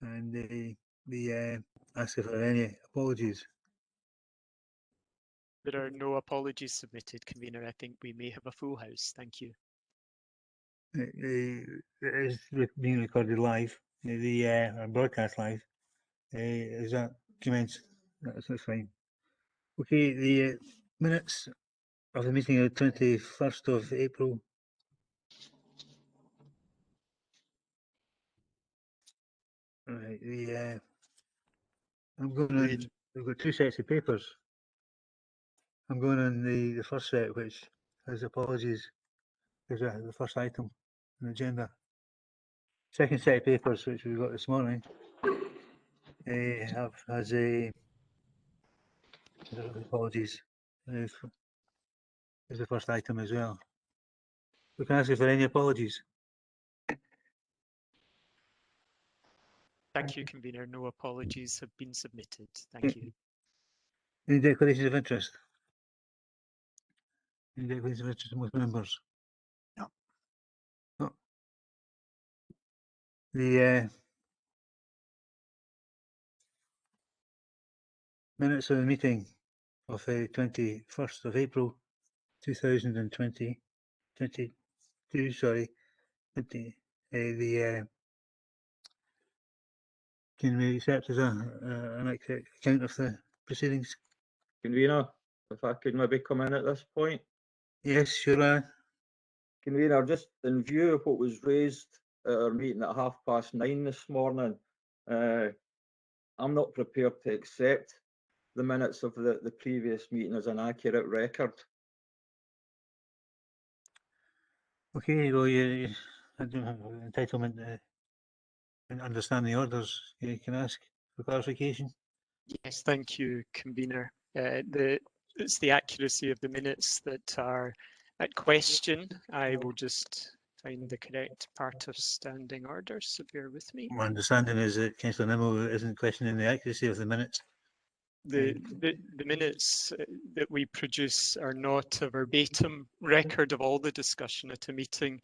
and the ask if there are any apologies. There are no apologies submitted, Convener. I think we may have a full house. Thank you. It is being recorded live, the broadcast live. Is that commenced? That's fine. Okay, the minutes of the meeting of the 21st of April. Right, I'm going on, we've got two sets of papers. I'm going on the first set, which has apologies, is the first item on the agenda. Second set of papers, which we got this morning, has apologies. Is the first item as well. We can ask you for any apologies. Thank you, Convener. No apologies have been submitted. Thank you. Any declarations of interest? Any declarations of interest amongst members? No. No. The minutes of the meeting of the 21st of April 2022, sorry, can we accept as an account of the proceedings? Convener, if I could maybe come in at this point. Yes, sure. Convener, just in view of what was raised at our meeting at 9:30 this morning, I'm not prepared to accept the minutes of the previous meeting as an accurate record. Okay, well, you don't have entitlement to understand the orders. You can ask for clarification. Yes, thank you, Convener. It's the accuracy of the minutes that are at question. I will just find the correct part of standing orders, so bear with me. My understanding is that Councillor Nimmo isn't questioning the accuracy of the minutes. The minutes that we produce are not a verbatim record of all the discussion at a meeting.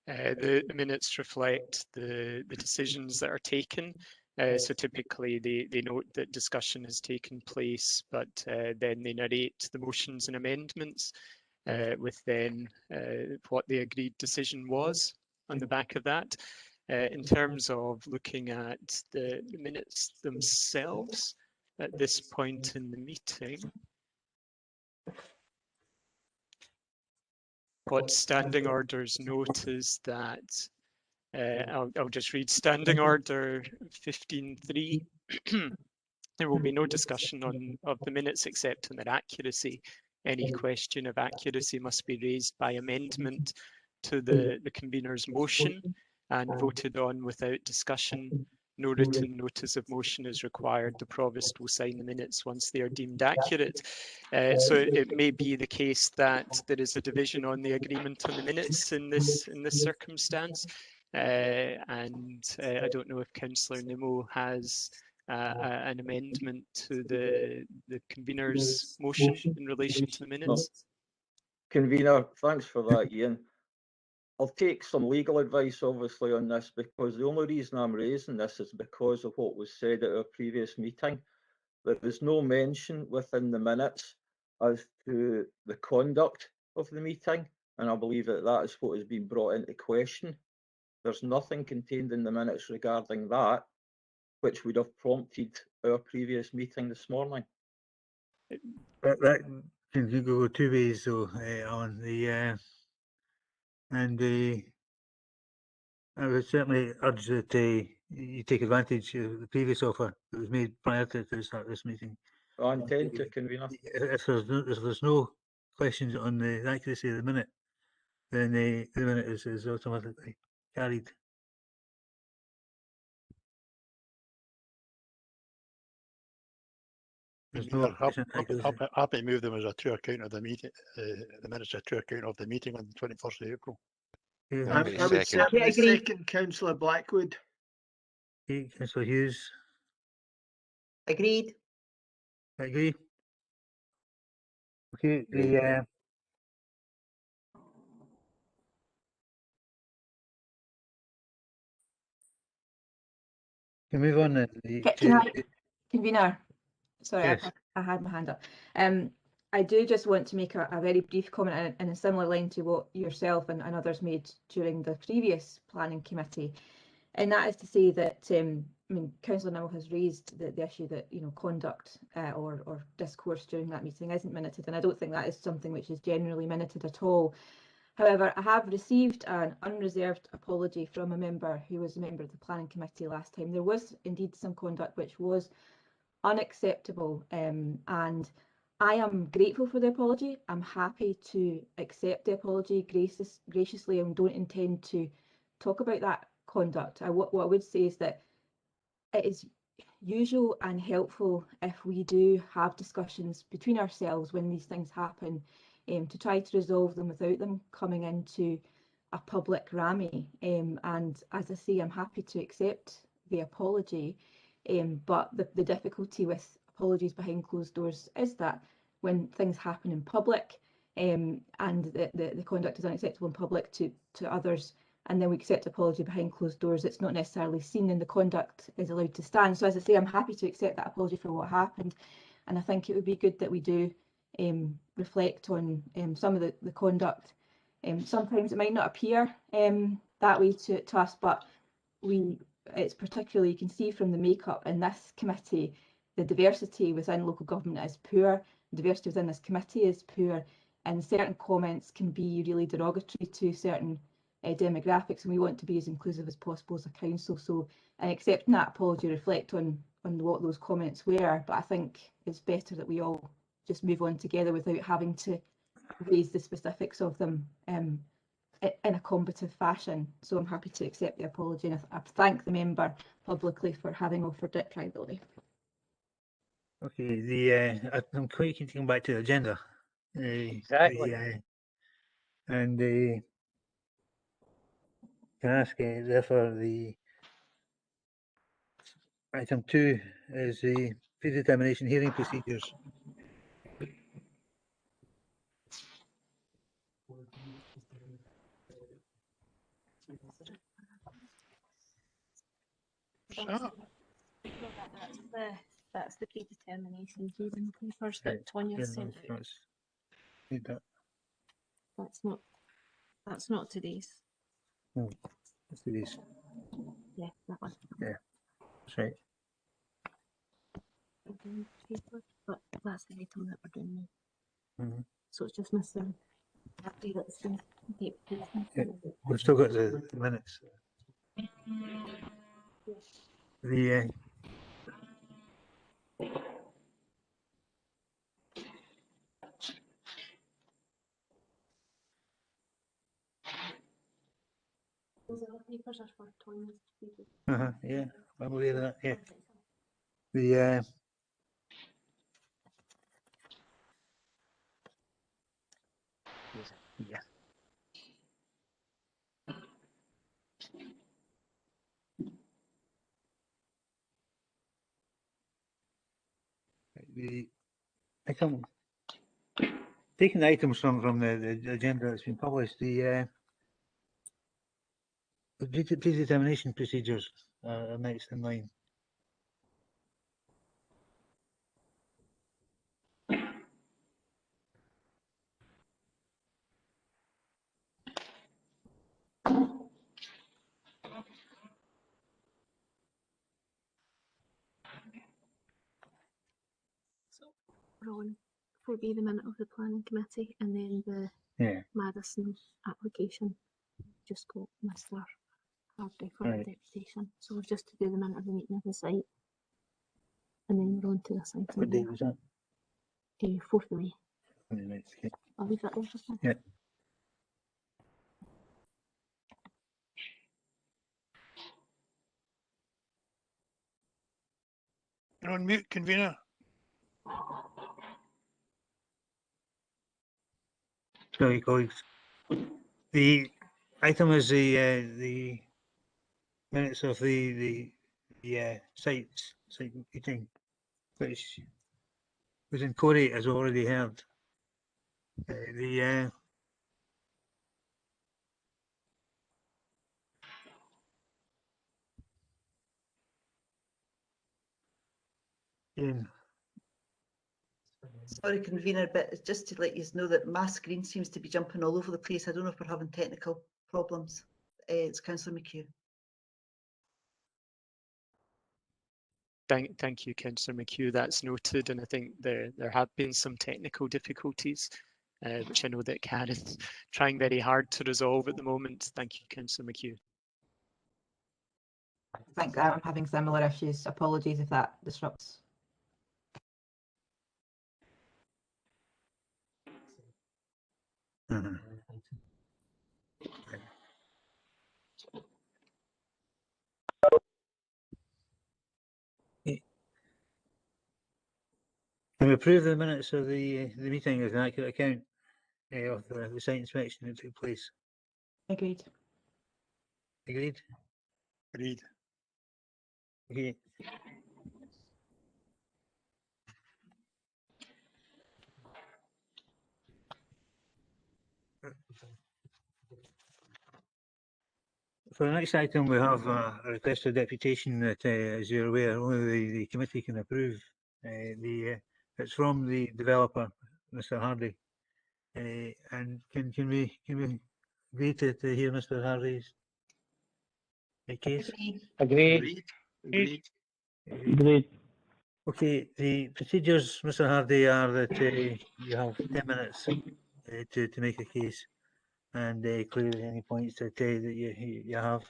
The minutes reflect the decisions that are taken. So typically they note that discussion has taken place, but then they narrate the motions and amendments with then what the agreed decision was on the back of that. In terms of looking at the minutes themselves at this point in the meeting, what standing orders note is that I'll just read standing order 15.3. There will be no discussion of the minutes except on their accuracy. Any question of accuracy must be raised by amendment to the convener's motion and voted on without discussion. No written notice of motion is required. The provost will sign the minutes once they are deemed accurate. So it may be the case that there is a division on the agreement on the minutes in this circumstance. And I don't know if Councillor Nimmo has an amendment to the convener's motion in relation to the minutes. Convener, thanks for that, Ian. I'll take some legal advice, obviously, on this, because the only reason I'm raising this is because of what was said at our previous meeting. There is no mention within the minutes as to the conduct of the meeting, and I believe that that is what has been brought into question. There's nothing contained in the minutes regarding that, which would have prompted our previous meeting this morning. That can go two ways, though, on the and I would certainly urge that you take advantage of the previous offer that was made prior to the start of this meeting. I intend to, Convener. If there's no questions on the accuracy of the minute, then the minute is automatically carried. There's no happy to move them as a true account of the meeting. The minutes are a true account of the meeting on the 21st of April. Yeah. I would certainly second Councillor Blackwood. Okay, Councillor Hughes. Agreed. Agree. Okay, the Can we move on then? Can I, convener? Sorry, Yes. I had my hand up. I do just want to make a very brief comment in a similar line to what yourself and others made during the previous planning committee, and that is to say that I mean, Councillor Nimmo has raised the issue that, you know, conduct or discourse during that meeting isn't minuted, and I don't think that is something which is generally minuted at all. However, I have received an unreserved apology from a member who was a member of the planning committee last time. There was indeed some conduct which was unacceptable, and I am grateful for the apology. I'm happy to accept the apology graciously and don't intend to talk about that conduct. What I would say is that it is usual and helpful if we do have discussions between ourselves when these things happen, to try to resolve them without them coming into a public rammy. And as I say, I'm happy to accept the apology, but the difficulty with apologies behind closed doors is that when things happen in public, and the conduct is unacceptable in public to others, and then we accept apology behind closed doors, it's not necessarily seen and the conduct is allowed to stand. So as I say, I'm happy to accept that apology for what happened, and I think it would be good that we do reflect on some of the conduct. Sometimes it might not appear that way to us, but it's particularly, you can see from the makeup in this committee, the diversity within local government is poor, the diversity within this committee is poor, and certain comments can be really derogatory to certain demographics, and we want to be as inclusive as possible as a council. So, and accepting that apology, reflect on what those comments were, but I think it's better that we all just move on together without having to raise the specifics of them in a combative fashion. So I'm happy to accept the apology, and I thank the member publicly for having offered it privately. Okay, I'm quite keen to come back to the agenda. Exactly. And can I ask, therefore, the item 2 is the predetermination hearing procedures. So, That's the predetermination hearing papers Right, that Tonya yeah, sent out. Need that. That's not today's. No, let's do these. Yeah, that one. That's right. Paper, but that's the item that we're doing now. Mhm. So it's just missing after that's been date. Yeah, we've still got the minutes. The Those other papers are for Tonya's people. yeah, I'm aware of that. Yeah, the yeah. The item, taking the items from the agenda that's been published, the predetermination procedures are next in line. So Ron, will be the minute of the planning committee, and then the Yeah, Madison application just got Mr. Hardy for Right. the deputation. So we're just to do the minute of the meeting of the site, and then we're on to this item. what date was that? 4th of May. Right, okay. I'll leave that there just now. Yeah. you're on mute, convener. Sorry, colleagues. The item is the minutes of the site meeting, which was in Corey, as we already heard. The Ian. Sorry, convener, but it's just to let you know that my screen seems to be jumping all over the place. I don't know if we're having technical problems. It's Councillor McHugh. Thank you, Councillor McHugh. That's noted, and I think there have been some technical difficulties, which I know that Karen is trying very hard to resolve at the moment. Thank you, Councillor McHugh. Thanks. I'm having similar issues. Apologies if that disrupts. Mhm. Can we approve the minutes of the meeting as an accurate account of the site inspection that took place? Agreed. Agreed? Agreed. Okay. For the next item, we have a request for deputation that, as you're aware, only the committee can approve. It's from the developer, Mr. Hardy. And can we agree to hear Mr. Hardy's case? Agreed. Agreed. Agreed. Okay, the procedures, Mr. Hardy, are that you have 10 minutes to make a case and clear any points that you have.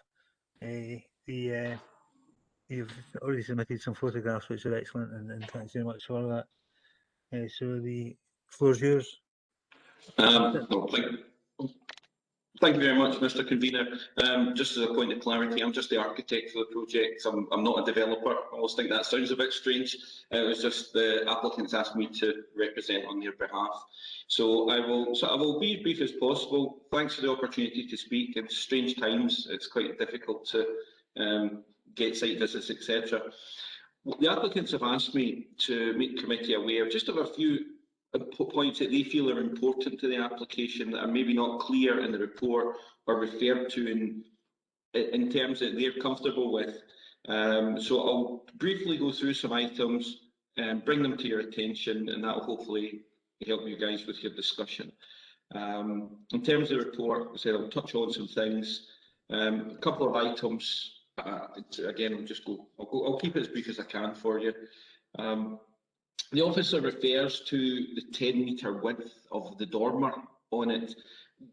You've already submitted some photographs, which are excellent, and thanks very much for that. So the floor's yours. Well, thank you very much, Mr. Convener. Just as a point of clarity, I'm just the architect for the project. I'm not a developer. I always think that sounds a bit strange. It was just the applicants asked me to represent on their behalf. So I will be as brief as possible. Thanks for the opportunity to speak. In strange times, it's quite difficult to get site visits, etc. The applicants have asked me to make committee aware just of a few points that they feel are important to the application that are maybe not clear in the report or referred to in terms that they're comfortable with. So I'll briefly go through some items and bring them to your attention, and that will hopefully help you guys with your discussion. In terms of the report, I said I'll touch on some things. A couple of items. Again, I'll keep it as brief as I can for you. The officer refers to the 10-metre width of the dormer on it.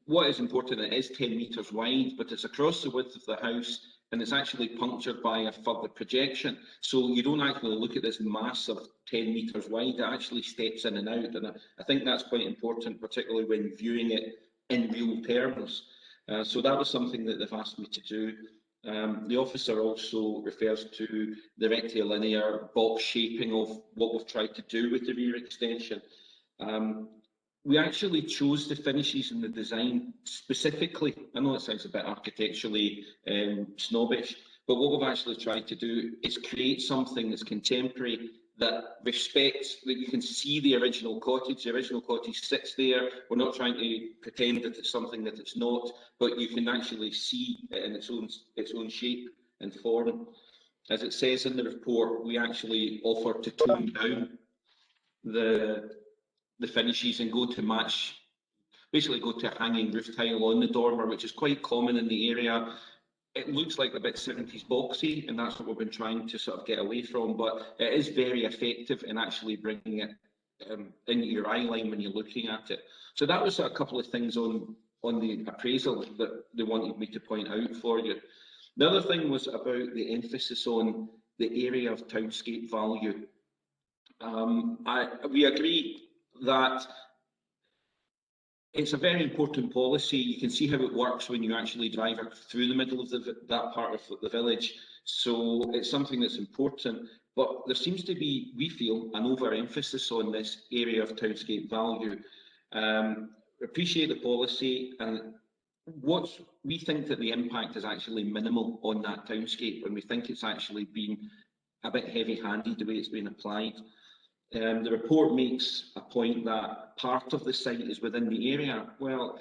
What is important, it is 10 metres wide, but it's across the width of the house and it's actually punctured by a further projection. So you don't actually look at this mass of 10 metres wide, it actually steps in and out. And I think that's quite important, particularly when viewing it in real terms. So that was something that they've asked me to do. The officer also refers to the rectilinear box shaping of what we've tried to do with the rear extension. We actually chose the finishes in the design specifically. I know it sounds a bit architecturally snobbish, but what we've actually tried to do is create something that's contemporary, that respects, that you can see the original cottage. The original cottage sits there. We're not trying to pretend that it's something that it's not, but you can actually see it in its own shape and form. As it says in the report, we actually offer to tone down the finishes and go to match, basically go to a hanging roof tile on the dormer, which is quite common in the area. It looks like a bit 70s boxy, and that's what we've been trying to sort of get away from, but it is very effective in actually bringing it into your eye line when you're looking at it. So that was a couple of things on the appraisal that they wanted me to point out for you. The other thing was about the emphasis on the area of townscape value. We agree that it's a very important policy. You can see how it works when you actually drive through the middle of that part of the village. So it's something that's important. But there seems to be, we feel, an overemphasis on this area of townscape value. Appreciate the policy, and we think that the impact is actually minimal on that townscape, and we think it's actually been a bit heavy-handed the way it's been applied. The report makes a point that part of the site is within the area. Well,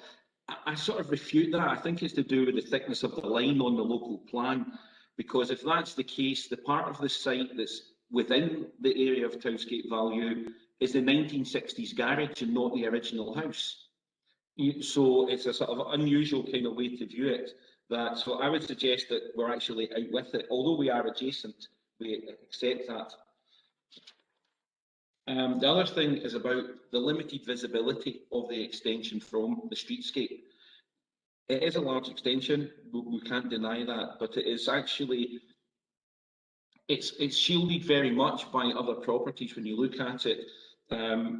I sort of refute that. I think it's to do with the thickness of the line on the local plan, because if that's the case, the part of the site that's within the area of townscape value is the 1960s garage and not the original house. So it's a sort of unusual kind of way to view it. So I would suggest that we're actually out with it. Although we are adjacent, we accept that. The other thing is about the limited visibility of the extension from the streetscape. It is a large extension, we can't deny that, but it is actually, it's shielded very much by other properties when you look at it.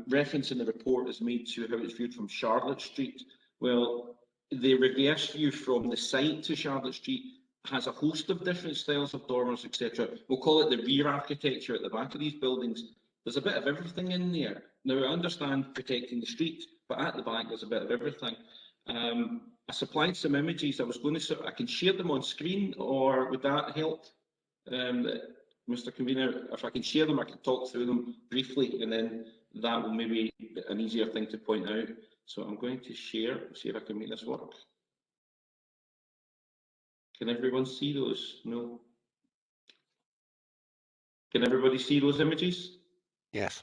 Reference in the report is made to how it's viewed from Charlotte Street. Well, the reverse view from the site to Charlotte Street has a host of different styles of dormers, etc. We'll call it the rear architecture at the back of these buildings. There's a bit of everything in there. Now, I understand protecting the street, but at the back there's a bit of everything. I supplied some images. I can share them on screen, or would that help? Mr. Convener, if I can share them, I can talk through them briefly, and then that will maybe be an easier thing to point out. So I'm going to share, see if I can make this work. Can everyone see those? No. Can everybody see those images? Yes.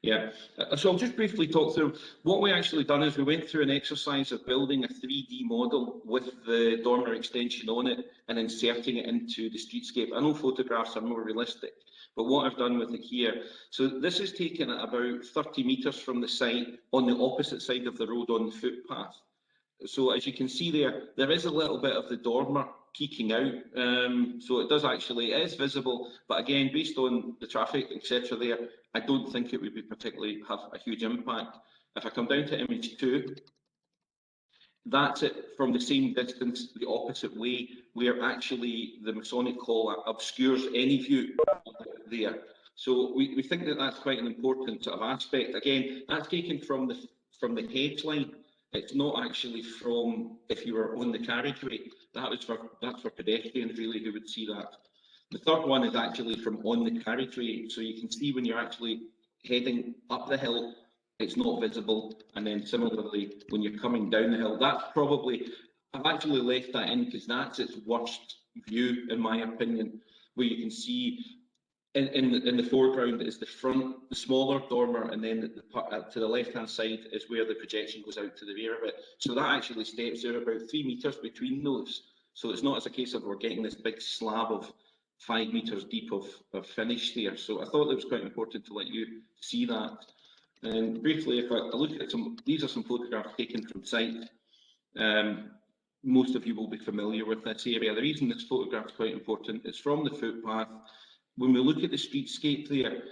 Yeah, so I'll just briefly talk through. What we actually done is we went through an exercise of building a 3D model with the dormer extension on it and inserting it into the streetscape. I know photographs are more realistic, but what I've done with it here, so this is taken at about 30 metres from the site on the opposite side of the road on the footpath. So as you can see there is a little bit of the dormer peeking out, so it is visible, but again, based on the traffic, etc. there, I don't think it would be particularly have a huge impact. If I come down to image 2, that's it from the same distance, the opposite way, where actually the Masonic Hall obscures any view there. So we think that that's quite an important sort of aspect. Again, that's taken from the hedge line. It's not actually from if you were on the carriageway. That's for pedestrians really who would see that. The third one is actually from on the carriageway, so you can see when you're actually heading up the hill, it's not visible, and then similarly when you're coming down the hill, that's probably, I've actually left that in because that's its worst view in my opinion, where you can see in the foreground is the front, the smaller dormer, and then to the left-hand side is where the projection goes out to the rear of it. So that actually steps there about 3 metres between those. So it's not as a case of we're getting this big slab of 5 metres deep of finish there. So I thought it was quite important to let you see that. And briefly, if I look at these are some photographs taken from site. Most of you will be familiar with this area. The reason this photograph is quite important is from the footpath. When we look at the streetscape there,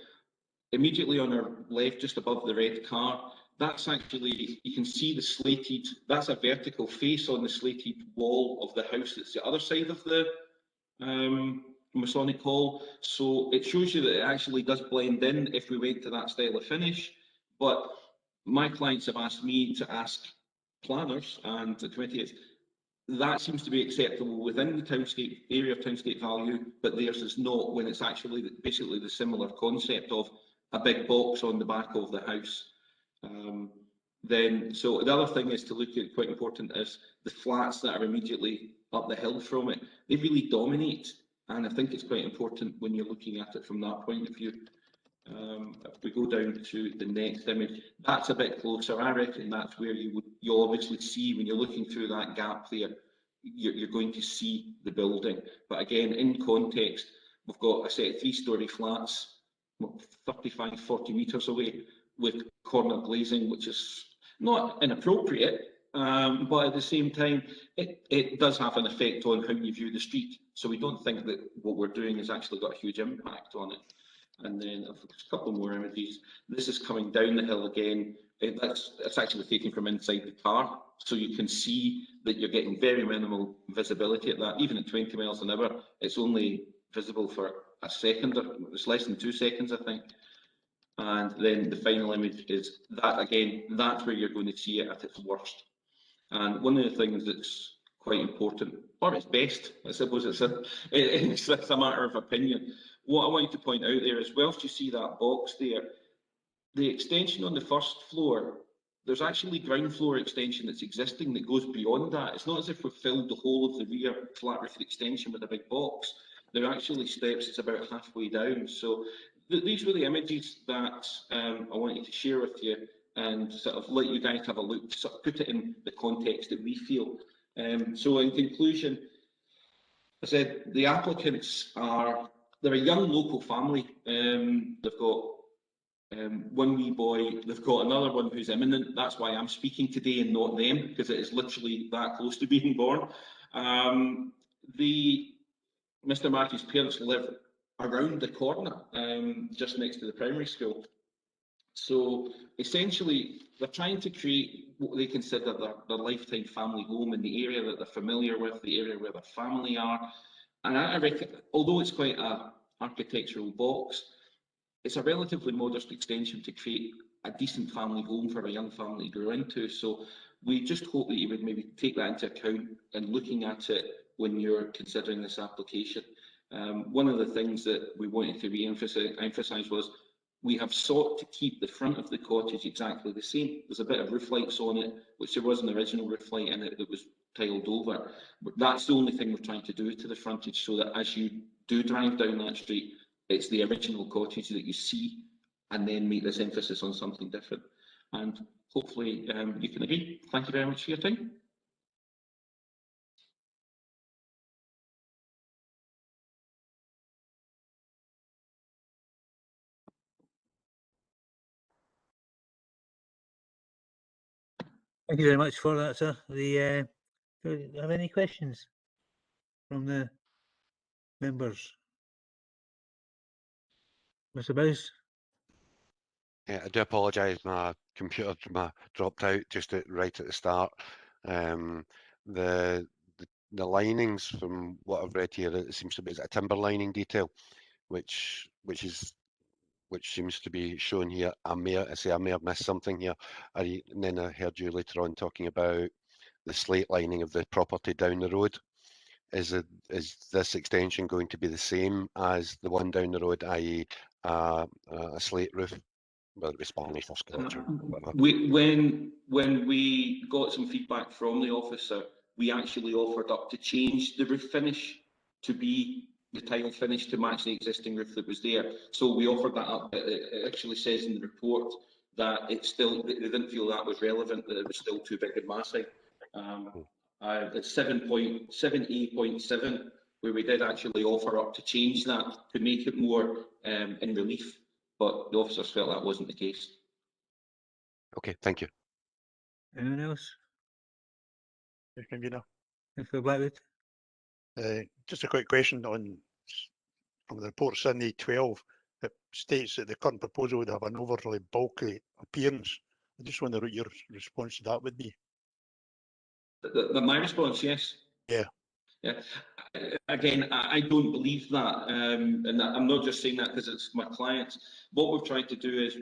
immediately on our left, just above the red car, that's actually, you can see the slated, that's a vertical face on the slated wall of the house that's the other side of the Masonic Hall. So it shows you that it actually does blend in if we went to that style of finish. But my clients have asked me to ask planners and the committee, that seems to be acceptable within the townscape area of townscape value, but theirs is not, when it's actually basically the similar concept of a big box on the back of the house. So the other thing is to look at, quite important, is the flats that are immediately up the hill from it. They really dominate, and I think it's quite important when you're looking at it from that point of view. If we go down to the next image, that's a bit closer. I reckon that's where you'll obviously see, when you're looking through that gap there, you're going to see the building. But again, in context, we've got a set of 3-storey flats, 35, 40 metres away, with corner glazing, which is not inappropriate, but at the same time, it does have an effect on how you view the street. So we don't think that what we're doing has actually got a huge impact on it. And then a couple more images. This is coming down the hill again. It's actually taken from inside the car, so you can see that you're getting very minimal visibility at that. Even at 20 miles an hour, it's only visible for a second, or it's less than 2 seconds, I think. And then the final image is that again, that's where you're going to see it at its worst. And one of the things that's quite important, or it's best, I suppose it's a matter of opinion. What I wanted to point out there is, whilst you see that box there, the extension on the first floor, there's actually ground floor extension that's existing that goes beyond that. It's not as if we've filled the whole of the rear flat roof extension with a big box. there are actually steps, it's about halfway down. So these were the images that I wanted to share with you and sort of let you guys have a look, sort of put it in the context that we feel. So in conclusion, I said the applicants they're a young local family. They've got one wee boy, they've got another one who's imminent. That's why I'm speaking today and not them, because it is literally that close to being born. Mr. Mackie's parents live around the corner, just next to the primary school. So essentially, they're trying to create what they consider their lifetime family home in the area that they're familiar with, the area where their family are. And I reckon, although it's quite an architectural box, it's a relatively modest extension to create a decent family home for a young family to grow into. So we just hope that you would maybe take that into account in looking at it when you're considering this application. One of the things that we wanted to re-emphasise was we have sought to keep the front of the cottage exactly the same. There's a bit of roof lights on it, which there was an original roof light in it that was tiled over. But that's the only thing we're trying to do to the frontage, so that as you do drive down that street, it's the original cottage that you see, and then make this emphasis on something different. And hopefully you can agree. Thank you very much for your time. Thank you very much for that, sir. Do you have any questions from the members? Mr. Bowes? Yeah, I do apologise. My computer dropped out just right at the start. The linings, from what I've read here, it seems to be a timber lining detail, which seems to be shown here. I may have missed something here. And then I heard you later on talking about the slate lining of the property down the road. Is this extension going to be the same as the one down the road, i.e. a slate roof, whether it be Spanish or Scotch or whatever? When we got some feedback from the officer, we actually offered up to change the roof finish to be the tile finish to match the existing roof that was there. So we offered that up. It actually says in the report that they didn't feel that was relevant, that it was still too big and massive. It's 7.7, where we did actually offer up to change that to make it more in relief, but the officers felt that wasn't the case. Okay, thank you. Anyone else? Convener. Mr. Blackwood? Just a quick question from the report Sydney 12. It states that the current proposal would have an overly bulky appearance. I just wonder what your response to that would be. My response, yes. Yeah. Yeah. Again, I don't believe that, and I'm not just saying that because it's my clients. What we've tried to do is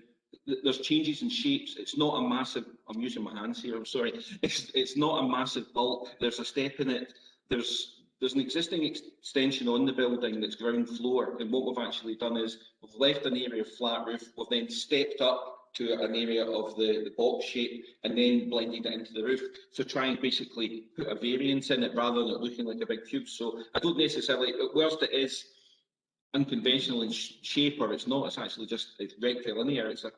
there's changes in shapes. It's not a massive. I'm using my hands here. I'm sorry. It's not a massive bulk. There's a step in it. There's an existing extension on the building that's ground floor, and what we've actually done is we've left an area of flat roof. We've then stepped up to an area of the box shape and then blended it into the roof. So try and basically put a variance in it rather than it looking like a big cube. So I don't necessarily, whilst it is unconventional in shape, or it's not, it's actually just rectilinear, it's a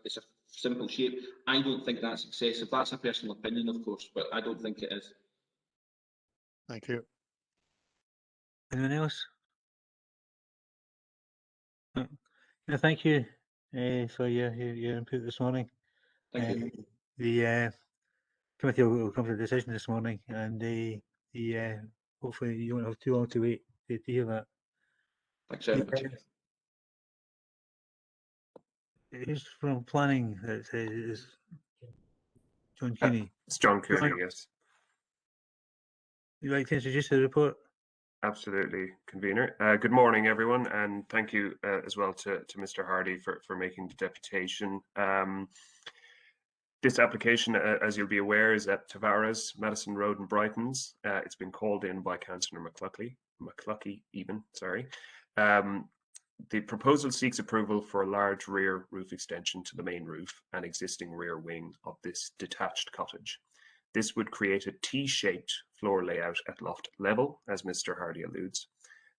simple shape. I don't think that's excessive. That's a personal opinion, of course, but I don't think it is. Thank you. Anyone else? No, thank you for your input this morning. Thank you. The committee will come to a decision this morning, and hopefully you won't have too long to wait to hear that. Thanks very much. Who's from planning? That is John Cooney. It's John Cooney, yes. You'd like to introduce the report? Absolutely, convener. Good morning, everyone, and thank you as well to Mr. Hardy for making the deputation. This application, as you'll be aware, is at Tavares, Madison Road in Brightons. It's been called in by Councillor McCluckie even, sorry. The proposal seeks approval for a large rear roof extension to the main roof and existing rear wing of this detached cottage. This would create a T-shaped floor layout at loft level, as Mr. Hardy alludes.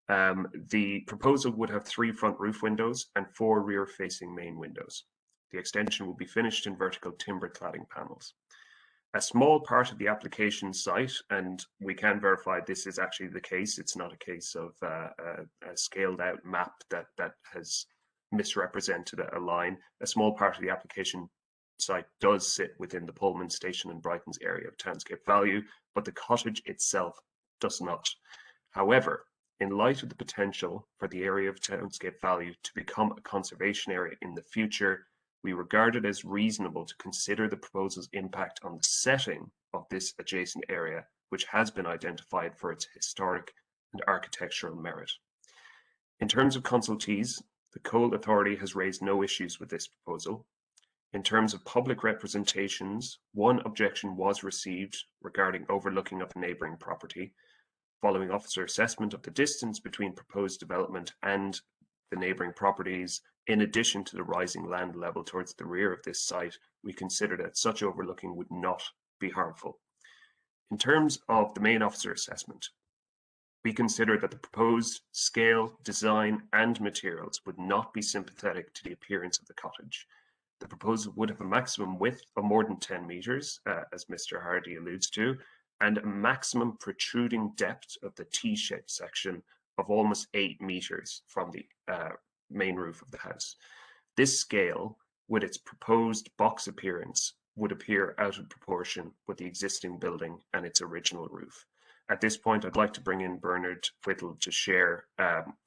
The proposal would have 3 front roof windows and 4 rear-facing main windows. The extension will be finished in vertical timber cladding panels. A small part of the application site, and we can verify this is actually the case, it's not a case of a scaled out map that has misrepresented a line. A small part of the application site does sit within the Pullman Station and Brighton's area of Townscape Value, but the cottage itself does not. However, in light of the potential for the area of Townscape Value to become a conservation area in the future, we regard it as reasonable to consider the proposal's impact on the setting of this adjacent area, which has been identified for its historic and architectural merit. In terms of consultees, the Cole Authority has raised no issues with this proposal. In terms of public representations, one objection was received regarding overlooking of a neighbouring property. Following officer assessment of the distance between proposed development and the neighbouring properties, in addition to the rising land level towards the rear of this site, we consider that such overlooking would not be harmful. In terms of the main officer assessment, we consider that the proposed scale, design and materials would not be sympathetic to the appearance of the cottage. The proposal would have a maximum width of more than 10 metres, as Mr. Hardy alludes to, and a maximum protruding depth of the T-shaped section of almost 8 metres from the main roof of the house. This scale, with its proposed box appearance, would appear out of proportion with the existing building and its original roof. At this point, I'd like to bring in Bernard Whittle to share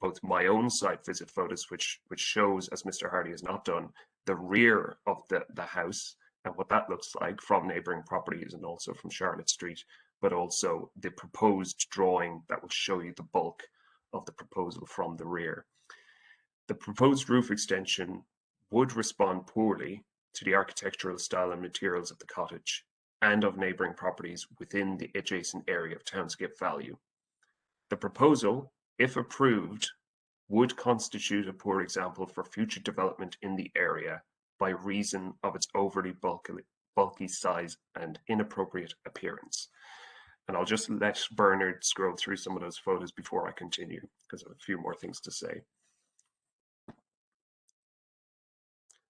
both my own site visit photos, which shows, as Mr. Hardy has not done, the rear of the house and what that looks like from neighbouring properties and also from Charlotte Street, but also the proposed drawing that will show you the bulk of the proposal from the rear. The proposed roof extension would respond poorly to the architectural style and materials of the cottage and of neighbouring properties within the adjacent area of Townscape Value. The proposal, if approved, would constitute a poor example for future development in the area by reason of its overly bulky size and inappropriate appearance. And I'll just let Bernard scroll through some of those photos before I continue, because I have a few more things to say.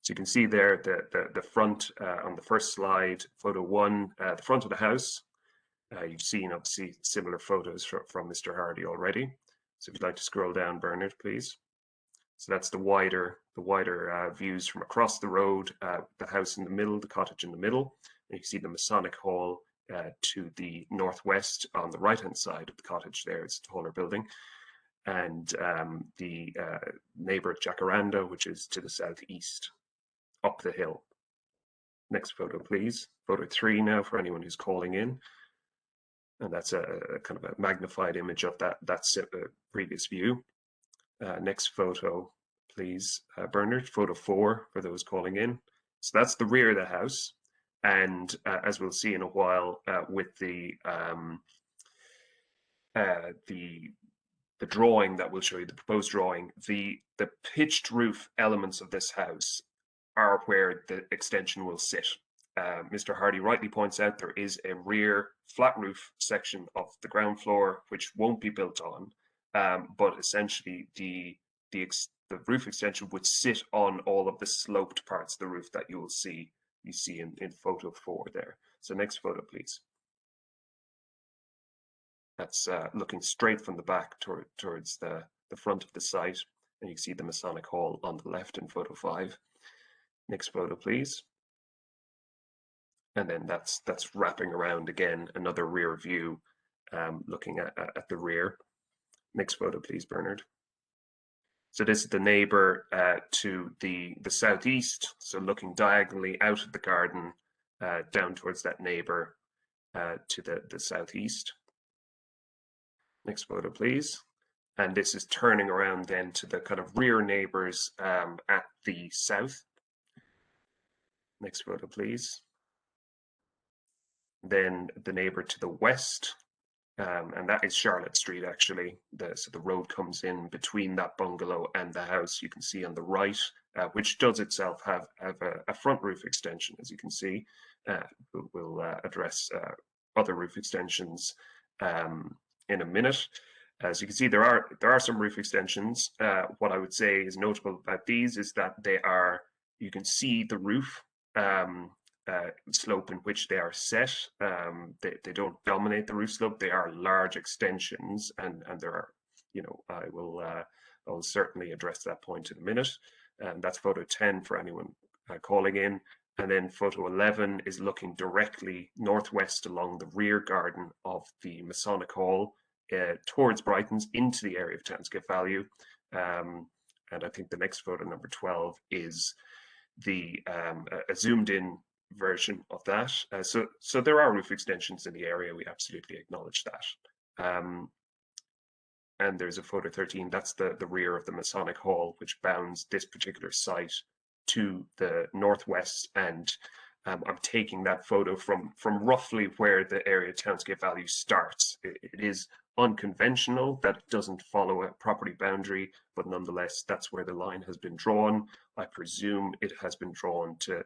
So you can see there the front on the first slide, photo 1, the front of the house. You've seen obviously similar photos from Mr. Hardy already. So if you'd like to scroll down, Bernard, please. So that's the wider views from across the road, the house in the middle, the cottage in the middle. And you can see the Masonic Hall to the northwest on the right-hand side of the cottage there. It's a taller building. And the neighbour Jacaranda, which is to the southeast, up the hill. Next photo, please. Photo 3 now for anyone who's calling in. And that's a kind of a magnified image of that previous view. Next photo, please, Bernard. Photo 4 for those calling in. So that's the rear of the house. And as we'll see in a while, with the drawing that we'll show you, the proposed drawing, the pitched roof elements of this house are where the extension will sit. Mr. Hardy rightly points out there is a rear flat roof section of the ground floor which won't be built on, but essentially the roof extension would sit on all of the sloped parts of the roof that you see in photo 4 there. So next photo, please. That's looking straight from the back towards the front of the site, and you can see the Masonic Hall on the left in photo 5. Next photo, please. And then that's wrapping around again, another rear view, looking at the rear. Next photo, please, Bernard. So this is the neighbour to the southeast, so looking diagonally out of the garden down towards that neighbour to the southeast. Next photo, please. And this is turning around then to the kind of rear neighbours at the south. Next photo, please. Then the neighbour to the west, and that is Charlotte Street actually. So the road comes in between that bungalow and the house you can see on the right, which does itself have a front roof extension, as you can see. We'll address other roof extensions in a minute. As you can see, there are some roof extensions. What I would say is notable about these is that you can see the roof slope in which they are set. They don't dominate the roof slope. They are large extensions, and there are, I will certainly address that point in a minute. That's photo 10 for anyone calling in. And then photo 11 is looking directly northwest along the rear garden of the Masonic Hall towards Brighton's into the area of Townsgate Value. And I think the next photo, number 12, is the a zoomed in version of that. So there are roof extensions in the area. We absolutely acknowledge that. And there's a photo 13, that's the rear of the Masonic Hall, which bounds this particular site to the northwest. And I'm taking that photo from roughly where the area Townsgate Value starts. It is unconventional, that it doesn't follow a property boundary, but nonetheless, that's where the line has been drawn. I presume it has been drawn to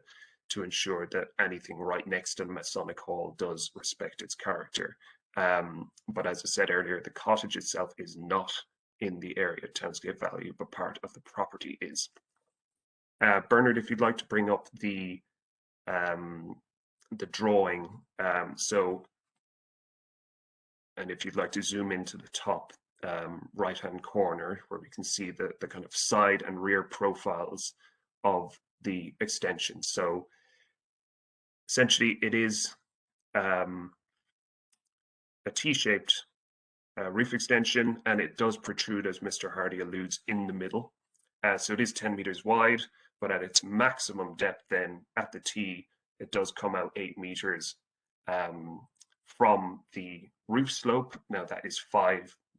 ensure that anything right next to the Masonic Hall does respect its character. But as I said earlier, the cottage itself is not in the area of Townsgate Value, but part of the property is. Bernard, if you'd like to bring up the drawing, and if you'd like to zoom into the top right-hand corner, where we can see the kind of side and rear profiles of the extension. So essentially, it is a T-shaped roof extension, and it does protrude, as Mr. Hardy alludes, in the middle. So it is 10 meters wide, but at its maximum depth then at the T, it does come out 8 meters from the roof slope. Now that is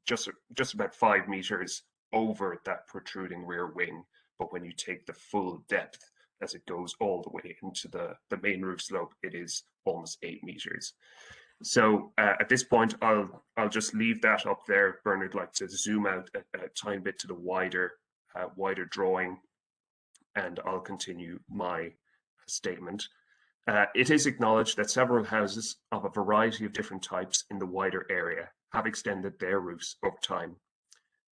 just about 5 meters over that protruding rear wing. But when you take the full depth as it goes all the way into the main roof slope, it is almost 8 meters. So at this point, I'll just leave that up there. Bernard, like to zoom out a tiny bit to the wider drawing, and I'll continue my statement. It is acknowledged that several houses of a variety of different types in the wider area have extended their roofs over time.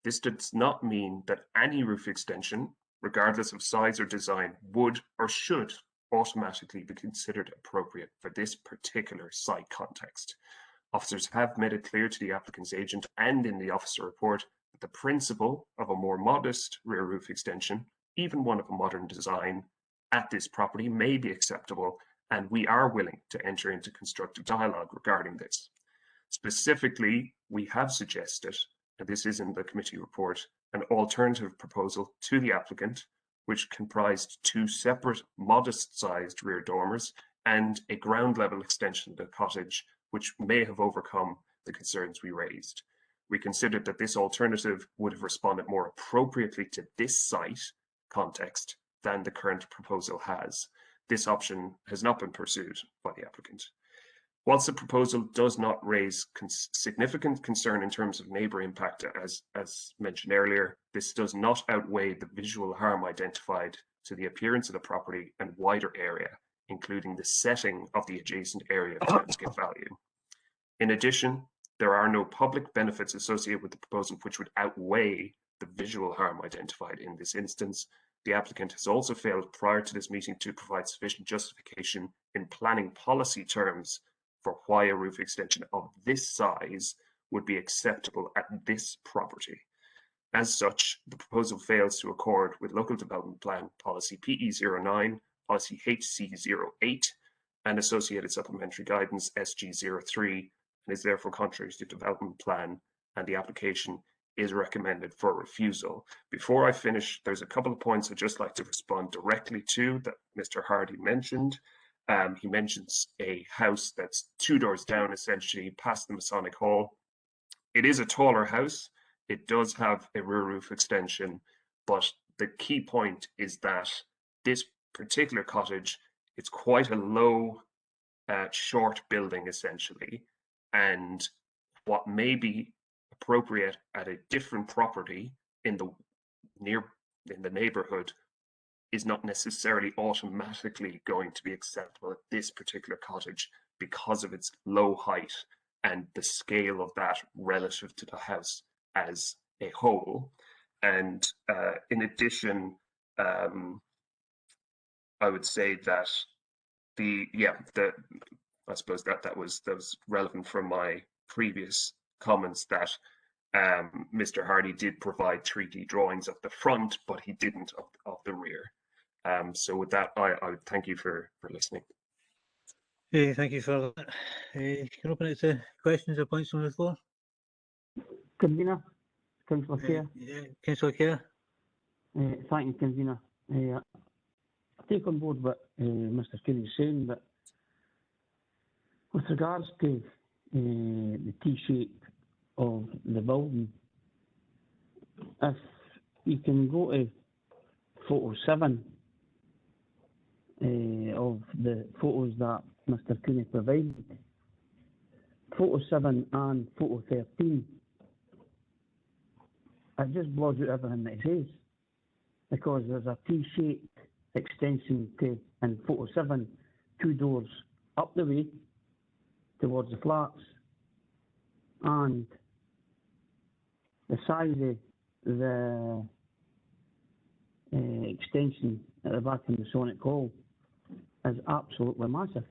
This does not mean that any roof extension, regardless of size or design, would or should automatically be considered appropriate for this particular site context. Officers have made it clear to the applicant's agent and in the officer report that the principle of a more modest rear roof extension, even one of a modern design, at this property may be acceptable, and we are willing to enter into constructive dialogue regarding this. Specifically, we have suggested, and this is in the committee report, an alternative proposal to the applicant, which comprised 2 separate modest-sized rear dormers and a ground level extension of the cottage, which may have overcome the concerns we raised. We considered that this alternative would have responded more appropriately to this site context than the current proposal has. This option has not been pursued by the applicant. Whilst the proposal does not raise significant concern in terms of neighbour impact, as mentioned earlier, this does not outweigh the visual harm identified to the appearance of the property and wider area, including the setting of the adjacent area of Townsgate Value. In addition, there are no public benefits associated with the proposal which would outweigh the visual harm identified in this instance. The applicant has also failed prior to this meeting to provide sufficient justification in planning policy terms for why a roof extension of this size would be acceptable at this property. As such, the proposal fails to accord with Local Development Plan Policy PE09, Policy HC08, and associated supplementary guidance SG03, and is therefore contrary to the development plan, and the application is recommended for refusal. Before I finish, there's a couple of points I'd just like to respond directly to that Mr. Hardy mentioned. He mentions a house that's 2 doors down, essentially, past the Masonic Hall. It is a taller house. It does have a rear roof extension, but the key point is that this particular cottage, it's quite a low, short building, essentially, and what may be appropriate at a different property in the neighborhood is not necessarily automatically going to be acceptable at this particular cottage because of its low height and the scale of that relative to the house as a whole. And in addition, I would say that I suppose that was relevant from my previous comments, that Mr. Hardy did provide 3D drawings of the front, but he didn't of the rear. So with that, I would thank you for listening. Thank you for that. Can open it to questions or points on the floor? Convener, Councillor Kerr. Councillor Kerr. Thank you, Convener. I take on board what Mr. Kinney is saying, but with regards to the T-shape of the building, if you can go to photo 7 of the photos that Mr. Cooney provided, photo 7 and photo 13, it just blows out everything that he says, because there's a T-shaped extension to, in photo 7, 2 doors up the way towards the flats, and the size of the extension at the back of the Masonic Hall is absolutely massive.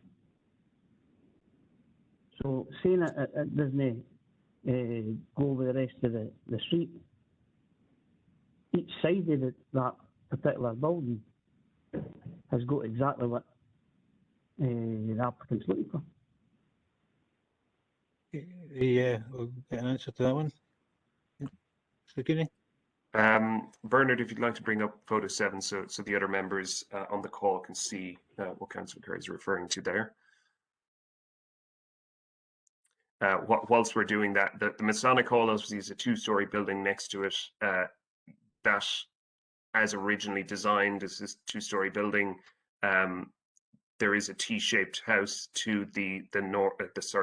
So saying it doesn't go with the rest of the street, each side of that particular building has got exactly what the applicant's looking for. We'll get an answer to that one. Mr. Cooney? Bernard, if you'd like to bring up photo 7 so the other members on the call can see what Councillor Kerr is referring to there. Whilst we're doing that, the Masonic Hall obviously is a 2-story building next to it. That, as originally designed, is this 2-story building. There is a T-shaped house to the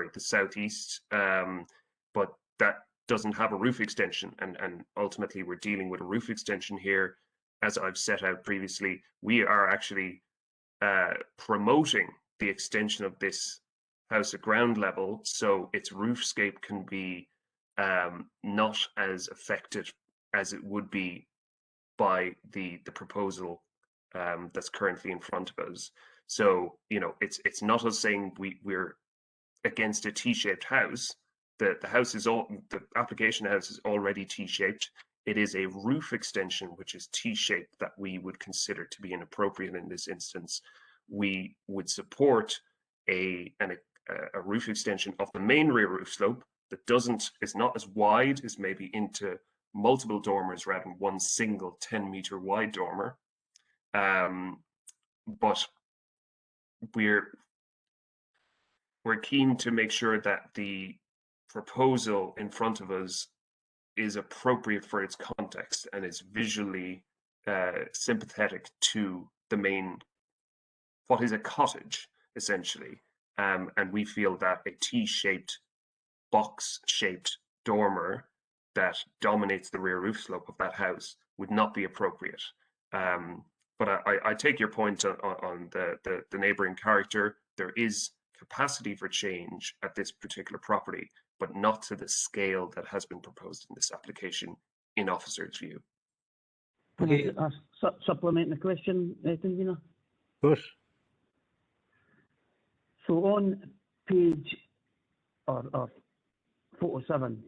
southeast, but that doesn't have a roof extension, and ultimately we're dealing with a roof extension here. As I've set out previously, we are actually promoting the extension of this house at ground level, so its roofscape can be not as affected as it would be by the proposal that's currently in front of us. So, you know, it's not us saying we're against a T-shaped house. The house is the application house is already T-shaped. It is a roof extension which is T-shaped that we would consider to be inappropriate in this instance. We would support a roof extension of the main rear roof slope that is not as wide as maybe into multiple dormers rather than one single 10-meter wide dormer. But we're keen to make sure that the proposal in front of us is appropriate for its context and is visually sympathetic to the main, what is a cottage essentially. And we feel that a T-shaped, box-shaped dormer that dominates the rear roof slope of that house would not be appropriate. But I take your point on the neighbouring character. There is capacity for change at this particular property, but not to the scale that has been proposed in this application in officer's view. Can I supplement the question, Convener? Of course. So on page or photo 7,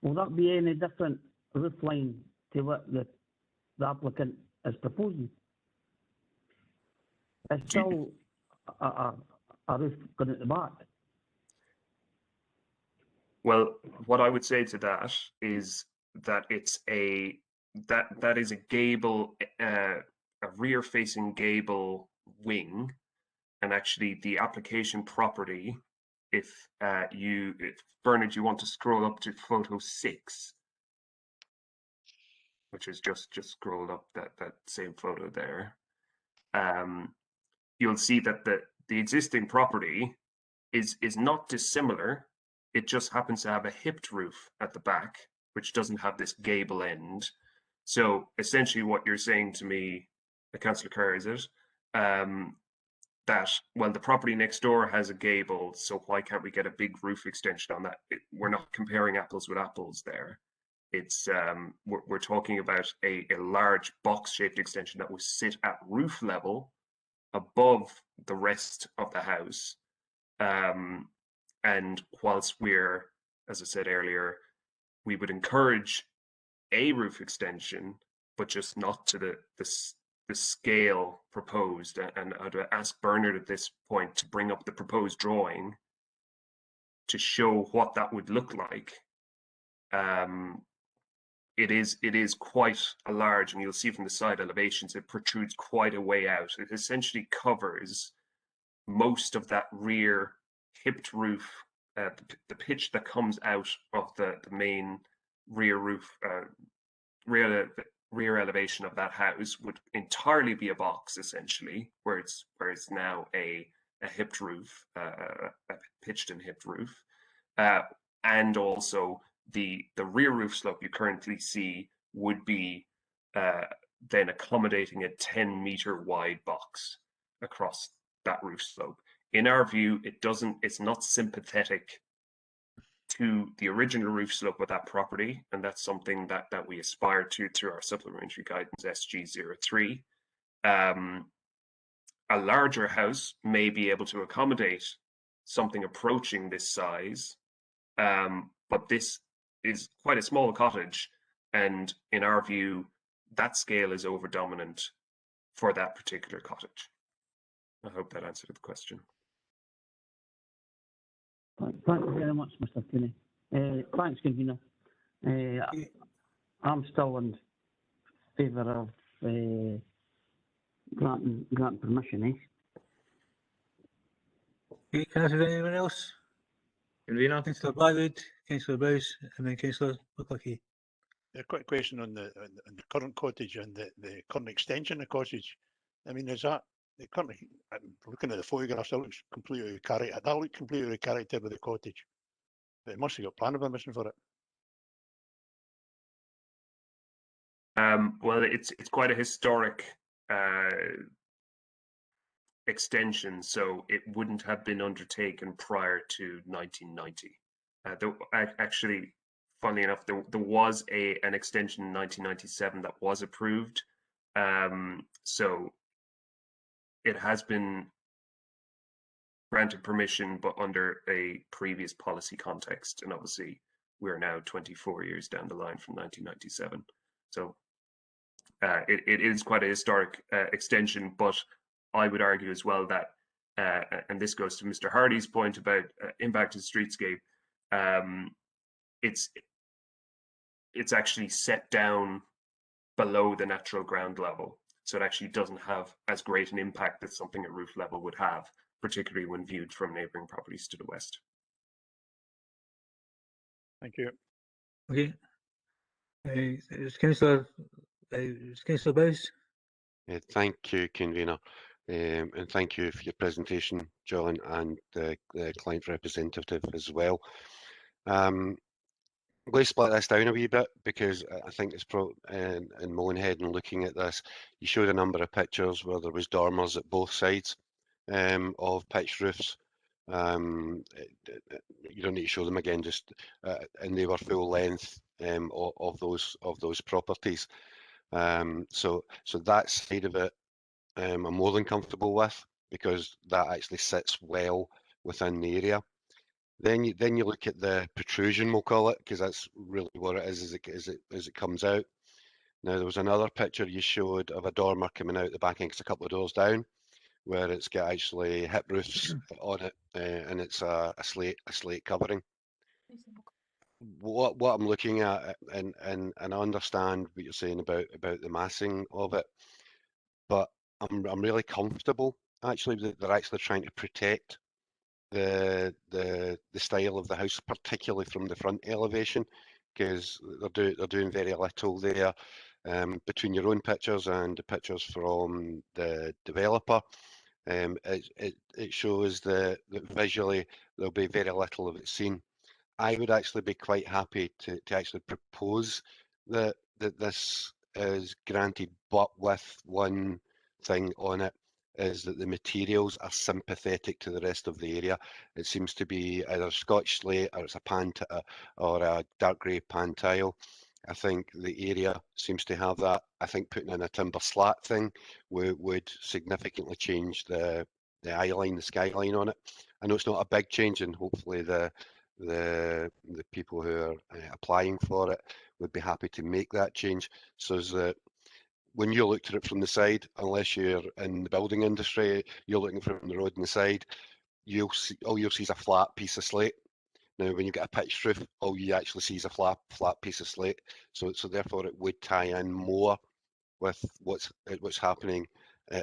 will that be any different roof line to what the applicant is proposing? It's still a roof going at the back. Well, what I would say to that is that it's that is a gable, a rear-facing gable wing, and actually the application property. If Bernard, you want to scroll up to photo 6, which is just scroll up that same photo there, you'll see that the existing property is not dissimilar. It just happens to have a hipped roof at the back, which doesn't have this gable end. So essentially what you're saying to me, Councillor Kerr, is it, that, well, the property next door has a gable, so why can't we get a big roof extension on that? We're not comparing apples with apples there. It's we're talking about a large box-shaped extension that will sit at roof level above the rest of the house. And whilst we're, as I said earlier, we would encourage a roof extension, but just not to the scale proposed. And I'd ask Bernard at this point to bring up the proposed drawing to show what that would look like. It is quite a large, and you'll see from the side elevations, it protrudes quite a way out. It essentially covers most of that rear hipped roof, the pitch that comes out of the main rear roof, rear elevation of that house would entirely be a box, essentially, where it's now a hipped roof, a pitched and hipped roof, and also the rear roof slope you currently see would be then accommodating a 10-meter wide box across that roof slope. In our view, it's not sympathetic to the original roof slope of that property, and that's something that we aspire to through our supplementary guidance SG03. A larger house may be able to accommodate something approaching this size, but this is quite a small cottage, and in our view, that scale is over dominant for that particular cottage. I hope that answered the question. Thank you very much, Mr. Kinney. Thanks, convener. I'm still in favour of granting permission, Okay, can I have anyone else? Convener. Councillor Blackwood, Councillor Bowes, and then Councillor McLucky. A quick question on the current cottage and the current extension of cottage. I mean, is that the current? I'm looking at the photographs. That looks completely character. That looks completely character with the cottage. But it must have got planning permission for it. Well, it's quite a historic extension, so it wouldn't have been undertaken prior to 1990. Actually, funnily enough, there was an extension in 1997 that was approved. So it has been granted permission, but under a previous policy context. And obviously, we're now 24 years down the line from 1997. So it is quite a historic extension, but I would argue as well that, and this goes to Mr. Hardy's point about impact to streetscape, it's actually set down below the natural ground level. So it actually doesn't have as great an impact as something at roof level would have, particularly when viewed from neighbouring properties to the west. Thank you. Okay. Councillor Bowes. Thank you, convener, and thank you for your presentation, John, and the client representative as well. I'm going to split this down a wee bit because I think it's in Molinhead and looking at this, you showed a number of pictures where there was dormers at both sides of pitched roofs. You don't need to show them again, just and they were full length of those properties. So that side of it, I'm more than comfortable with because that actually sits well within the area. Then you look at the protrusion, we'll call it, because that's really what it is as it comes out. Now there was another picture you showed of a dormer coming out the back end, it's a couple of doors down, where it's got actually hip roofs on it, and it's a slate covering. What I'm looking at, and I understand what you're saying about the massing of it, but I'm really comfortable actually that they're actually trying to protect the style of the house, particularly from the front elevation, because they're doing very little there. Between your own pictures and the pictures from the developer, it shows that visually there'll be very little of it seen. I would actually be quite happy to actually propose that this is granted, but with one thing on it, is that the materials are sympathetic to the rest of the area. It seems to be either Scotch slate or it's a or a dark grey pan tile. I think the area seems to have that. I think putting in a timber slat thing would significantly change the eye line, the skyline on it. I know it's not a big change, and hopefully the people who are applying for it would be happy to make that change, so that when you looked at it from the side, unless you're in the building industry, you're looking from the road and the side, you'll see, all you'll see is a flat piece of slate. Now, when you get a pitched roof, all you actually see is a flat piece of slate. So therefore, it would tie in more with what's happening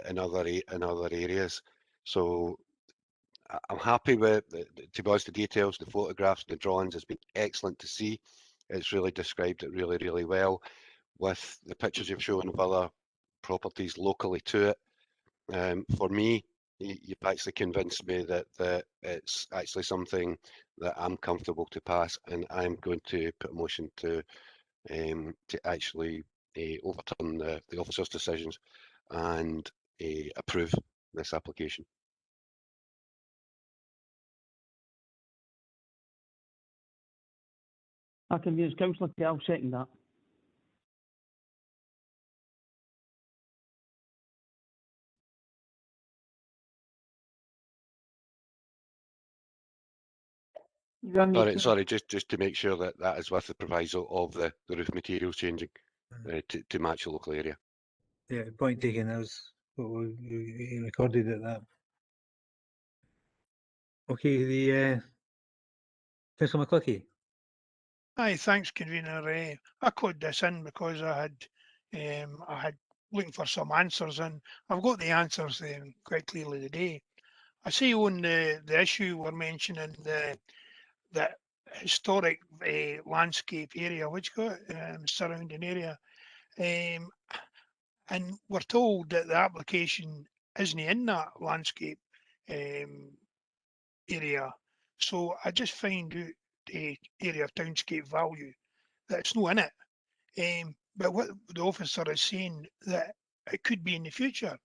in other areas. So I'm happy with, to be honest, the details, the photographs, the drawings has been excellent to see. It's really described it really, really well. With the pictures you've shown of other properties locally to it, for me, you've actually convinced me that it's actually something that I'm comfortable to pass, and I'm going to put a motion to actually overturn the officer's decisions and approve this application. I convenes Councillor Kay, I'll second that. You're on mute. Sorry, just to make sure that is with the proviso of the roof materials changing to match the local area. Yeah, point taken. That was what we recorded at that. Okay, the Councillor McCluckie. Aye, thanks, convener. I called this in because I had looking for some answers, and I've got the answers quite clearly today. I see on the issue we're mentioning the historic landscape area, which got surrounding area, and we're told that the application isn't in that landscape area. So I just find out the area of townscape value that's not in it. But what the officer is saying that it could be in the future.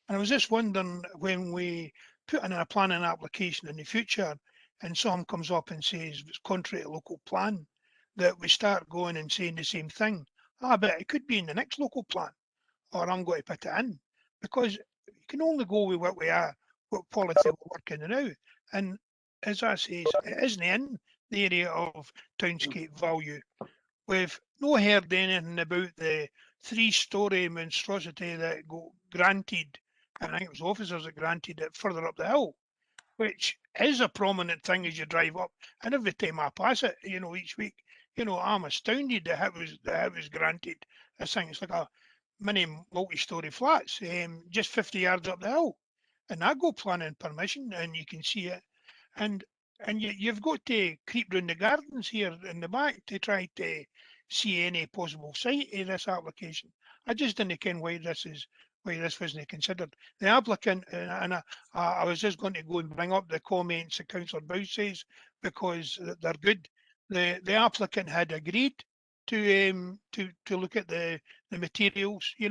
And I was just wondering, when we put in a planning application in the future and someone comes up and says it's contrary to local plan, that we start going and saying the same thing. But it could be in the next local plan, or I'm going to put it in, because you can only go with what we are, what policy we're working now. And as I say, it isn't in the area of townscape value. We've no heard anything about the 3-storey monstrosity that got granted, and I think it was officers that granted it further up the hill, which is a prominent thing as you drive up. And every time I pass it, each week, I'm astounded that it was granted. I think it's like a mini multi-storey flats, just 50 yards up the hill. And I go planning permission, and you can see it. And you've got to creep round the gardens here in the back to try to see any possible site of this application. I just didn't know why this wasn't considered. The applicant, and I was just going to go and bring up the comments that Councillor Bowes says, because they're good. The applicant had agreed to look at the materials. He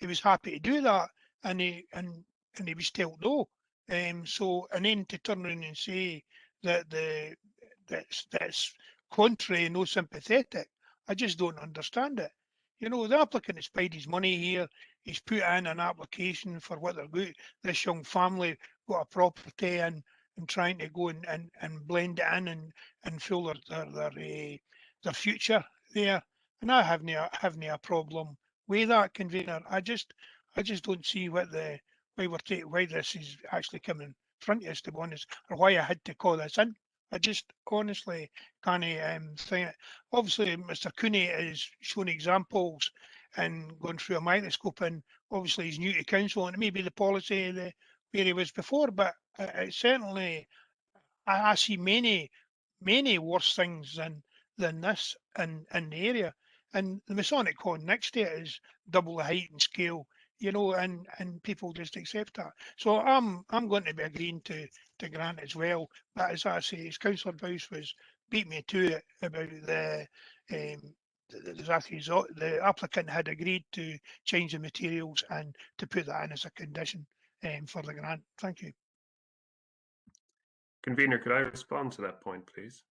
was happy to do that, and he was told no. So, and then to turn around and say that that's contrary, no sympathetic, I just don't understand it. The applicant has paid his money here. He's put in an application for what they're good. This young family got a property and trying to go and blend it in and fill their future there. And I haven't a problem with that, convener. I just don't see why this is actually coming in front of us, to be honest, or why I had to call this in. I just honestly can't think it. Obviously, Mr. Cooney has shown examples and gone through a microscope, and obviously he's new to council, and it may be the policy where he was before, but certainly I see many worse things than this in the area. And the Masonic Con next to it is double the height and scale, and people just accept that. So I'm going to be agreeing to grant as well. But as I say, as Councillor Bowes was beat me to it about the the applicant had agreed to change the materials and to put that in as a condition for the grant. Thank you. Convener, could I respond to that point, please?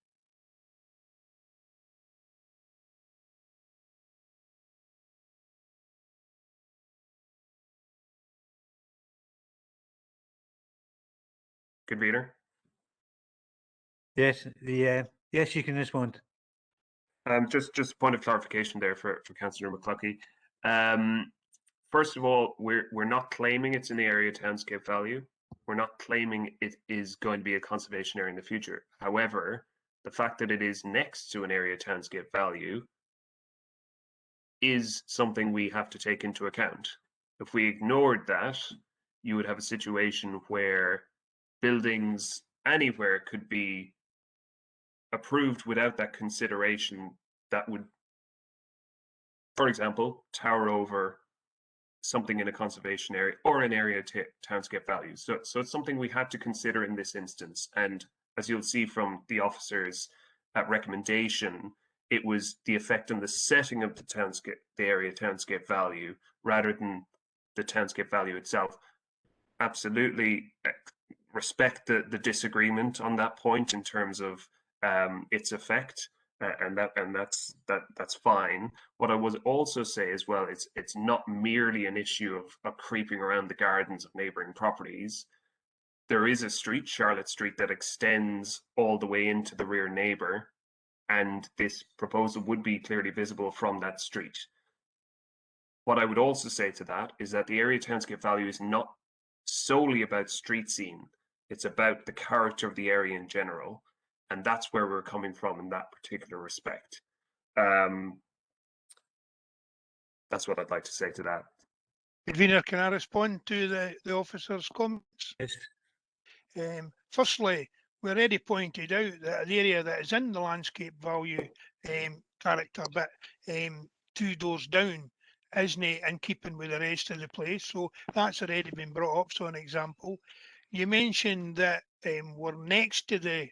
Convener? Yes, yes, you can respond. Just a point of clarification there for Councillor McCluckie. First of all, we're not claiming it's in the area townscape value. We're not claiming it is going to be a conservation area in the future. However, the fact that it is next to an area townscape value is something we have to take into account. If we ignored that, you would have a situation where buildings anywhere could be approved without that consideration that would, for example, tower over something in a conservation area or an area townscape value. So it's something we had to consider in this instance. And as you'll see from the officer's recommendation, it was the effect on the setting of the area townscape value rather than the townscape value itself. Absolutely respect the disagreement on that point in terms of its effect, and that's fine. What I would also say as well is it's not merely an issue of creeping around the gardens of neighbouring properties. There is a street, Charlotte Street, that extends all the way into the rear neighbour, and this proposal would be clearly visible from that street. What I would also say to that is that the area townscape value is not solely about street scene. It's about the character of the area in general. And that's where we're coming from in that particular respect. That's what I'd like to say to that. Convener, can I respond to the officer's comments? Yes. Firstly, we already pointed out that the area that is in the landscape value character, but 2 doors down isn't in keeping with the rest of the place. So that's already been brought up. So an example, you mentioned that we're next to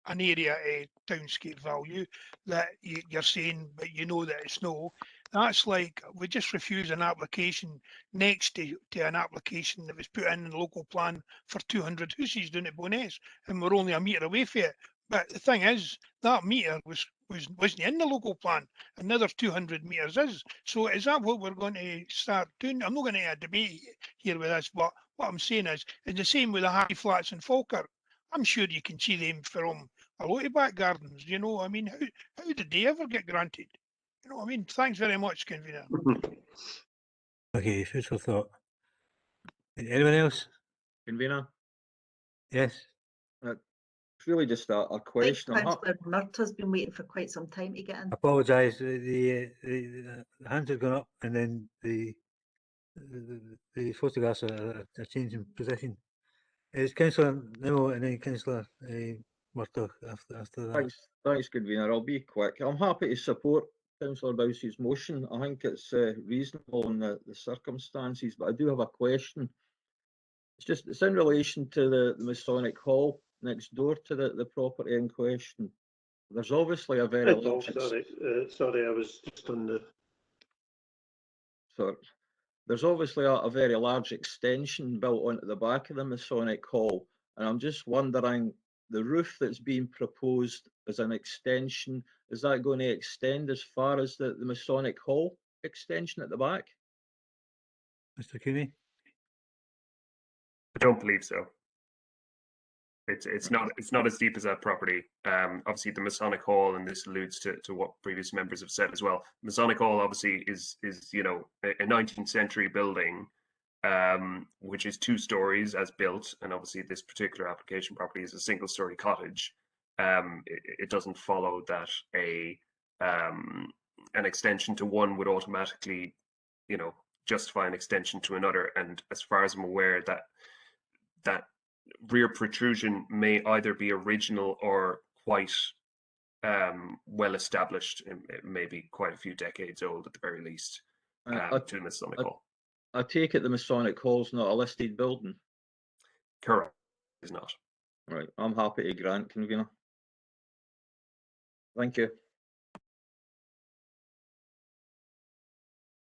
an area townscape value that you're saying, but you know that it's no. That's like we just refuse an application next to an application that was put in the local plan for 200 houses down at Bowness, and we're only a metre away from it. But the thing is, that metre wasn't in the local plan. Another 200 metres is. So is that what we're going to start doing? I'm not going to have a debate here with this, but what I'm saying is, and the same with the high flats in Falkirk. I'm sure you can see them from a lot of back gardens. You know, I mean, how did they ever get granted? You know what I mean? Thanks very much, Convener. Okay, food for thought. Anyone else? Convener, Yes. it's really just a I think question. Councillor Murtaugh's been waiting for quite some time to get in. Apologise. The hands have gone up, and then the photographs are changing position. It's Councillor Nimmo and then Councillor Murtaugh after that. Thanks, Convener. I'll be quick. I'm happy to support Councillor Dowsey's motion. I think it's reasonable in the circumstances, but I do have a question. It's in relation to the Masonic Hall next door to the property in question. There's obviously a very large. Sorry, I was just on the. Sorry. There's obviously a very large extension built onto the back of the Masonic Hall, and I'm just wondering, the roof that's being proposed as an extension, is that going to extend as far as the Masonic Hall extension at the back? Mr. Cooney? I don't believe so. It's not as deep as that property. Obviously, the Masonic Hall, and this alludes to what previous members have said as well. Masonic Hall obviously is you know, a 19th century building, which is 2 stories as built, and obviously this particular application property is a single-story cottage. It doesn't follow that an extension to one would automatically, you know, justify an extension to another. And as far as I'm aware, that rear protrusion may either be original or quite well established. It may be quite a few decades old at the very least. To the Masonic Hall. I take it the Masonic Hall's not a listed building? Correct, it's not. Right, I'm happy to grant, Convener. Thank you.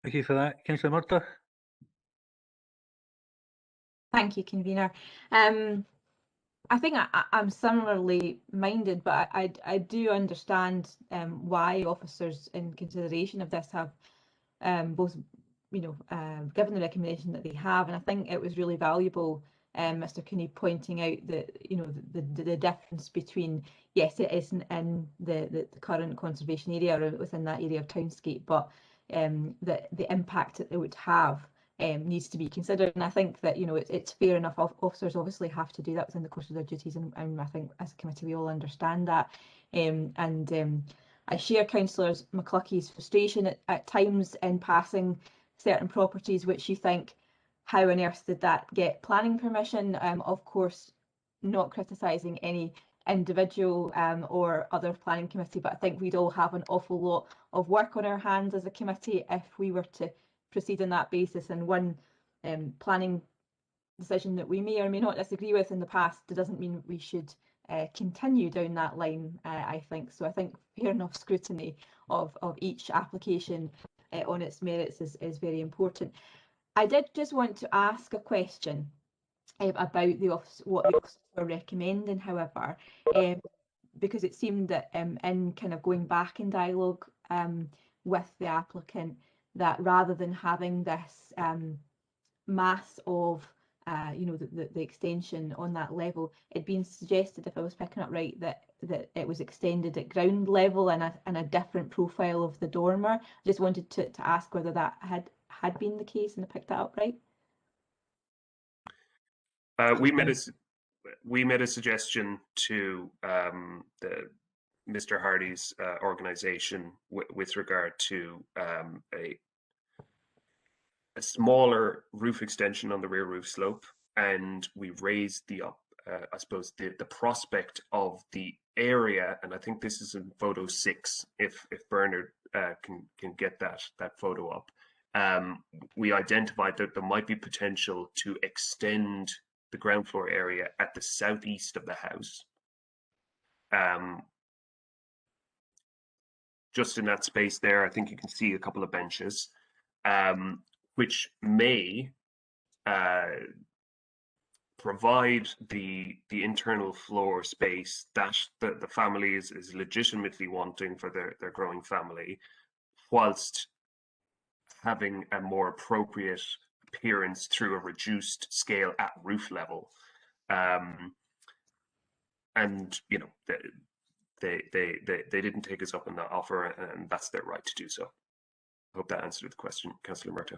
Thank you for that. Councillor Murtagh? Thank you, convener. I think I'm similarly minded, but I do understand why officers in consideration of this have both, given the recommendation that they have, and I think it was really valuable, Mr. Cooney pointing out that the difference between, yes, it isn't in the current conservation area or within that area of Townscape, but the impact that it would have needs to be considered. And I think that it's fair enough. Officers obviously have to do that within the course of their duties, and I think as a committee we all understand that. I share Councillor McClucky's frustration at times in passing certain properties which you think, how on earth did that get planning permission? Of course, not criticising any individual or other planning committee, but I think we'd all have an awful lot of work on our hands as a committee if we were to proceed on that basis. And one planning decision that we may or may not disagree with in the past doesn't mean we should continue down that line, I think. So I think fair enough scrutiny of each application on its merits is very important. I did just want to ask a question about what the officers were recommending, however, because it seemed that in kind of going back in dialogue with the applicant, that rather than having this mass of the extension on that level, it'd been suggested, if I was picking up right, that it was extended at ground level and a different profile of the dormer. I just wanted to ask whether that had been the case, and I picked that up right. We made a suggestion to Mr. Hardy's organisation with regard to a smaller roof extension on the rear roof slope, and we raised the I suppose the prospect of the area, and I think this is in photo 6. If Bernard can get that photo up, we identified that there might be potential to extend the ground floor area at the southeast of the house. Just in that space there, I think you can see a couple of benches, which may provide the internal floor space that the family is legitimately wanting for their growing family, whilst having a more appropriate appearance through a reduced scale at roof level. And they didn't take us up on that offer, and that's their right to do so. I hope that answered the question, Councillor Murtagh.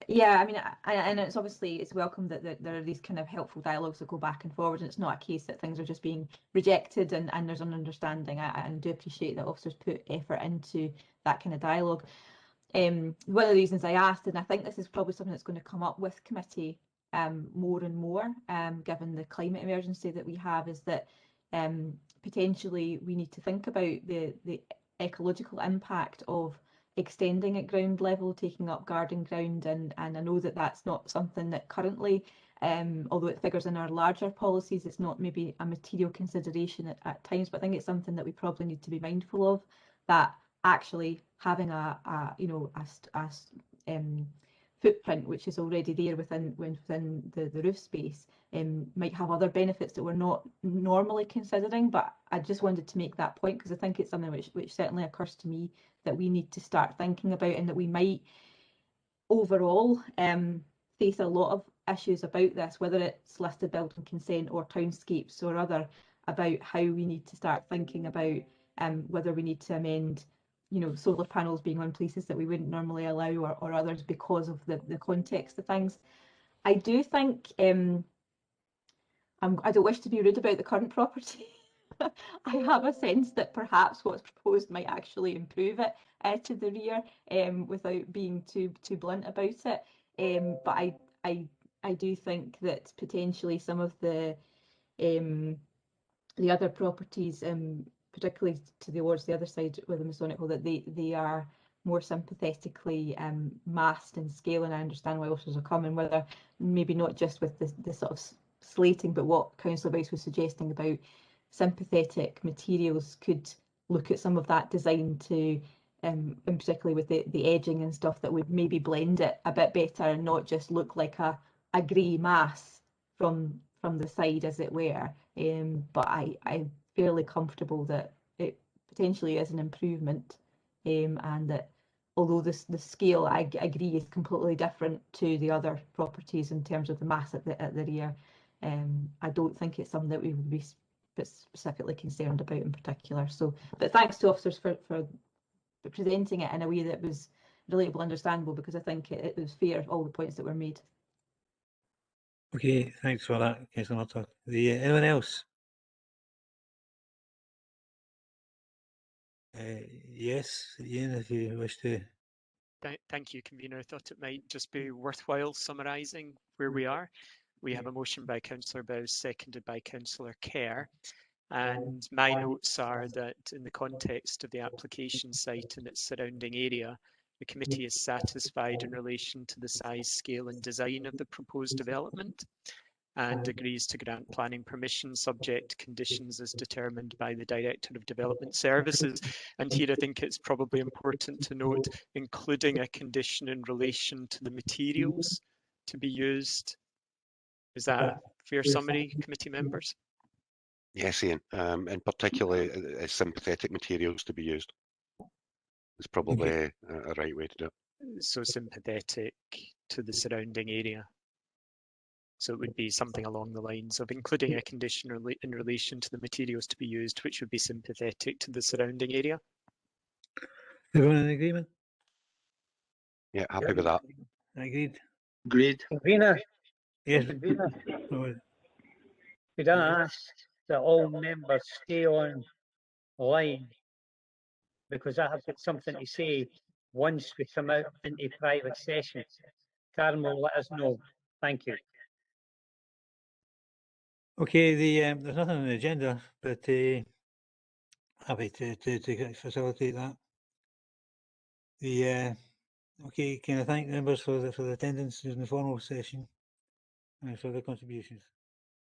Yeah, I mean, and it's welcome that there are these kind of helpful dialogues that go back and forward, and it's not a case that things are just being rejected and there's an understanding. I do appreciate that officers put effort into that kind of dialogue. One of the reasons I asked, and I think this is probably something that's going to come up with committee more and more, given the climate emergency that we have, is that potentially we need to think about the ecological impact of extending at ground level, taking up garden ground, and I know that that's not something that currently, although it figures in our larger policies, it's not maybe a material consideration at times, but I think it's something that we probably need to be mindful of, that actually having a footprint which is already there within the roof space might have other benefits that we're not normally considering. But I just wanted to make that point because I think it's something which certainly occurs to me that we need to start thinking about, and that we might overall face a lot of issues about this, whether it's listed building consent or townscapes or other, about how we need to start thinking about whether we need to amend solar panels being on places that we wouldn't normally allow, or others, because of the context of things. I do think, I don't wish to be rude about the current property. I have a sense that perhaps what's proposed might actually improve it to the rear, without being too blunt about it. But I do think that potentially some of the other properties, particularly towards the other side with the Masonic Hall, that they are more sympathetically massed in scale, and I understand why officers are coming, whether maybe not just with the sort of slating, but what Councillor Bice was suggesting about sympathetic materials could look at some of that design to and particularly with the edging and stuff, that would maybe blend it a bit better and not just look like a grey mass from the side, as it were. But I'm fairly comfortable that it potentially is an improvement, and that although the scale, I agree, is completely different to the other properties in terms of the mass at the rear. I don't think it's something that we would be specifically concerned about in particular. So, but thanks to officers for presenting it in a way that was relatable, understandable, because I think it was fair, all the points that were made. Okay, thanks for that, Councillor Murtagh. Anyone else? Yes, Ian, if you wish to. Thank you, Convener. I thought it might just be worthwhile summarising where we are. We have a motion by Councillor Bowes, seconded by Councillor Kerr. And my notes are that in the context of the application site and its surrounding area, the committee is satisfied in relation to the size, scale and design of the proposed development, and agrees to grant planning permission subject to conditions as determined by the Director of Development Services. And here I think it's probably important to note, including a condition in relation to the materials to be used. Is that a fair summary, committee members? Yes, Ian, and particularly sympathetic materials to be used. It's probably a right way to do it. So sympathetic to the surrounding area. So it would be something along the lines of including a condition in relation to the materials to be used, which would be sympathetic to the surrounding area. Everyone in agreement? Yeah, happy with that. Agreed. Agreed. Convener, Yes. Convener, Oh, could I ask that all members stay on line, because I have got something to say once we come out into private session. Karen will let us know. Thank you. okay, there's nothing on the agenda, but happy to facilitate that. Okay, can I thank members for the attendance in the formal session and for their contributions.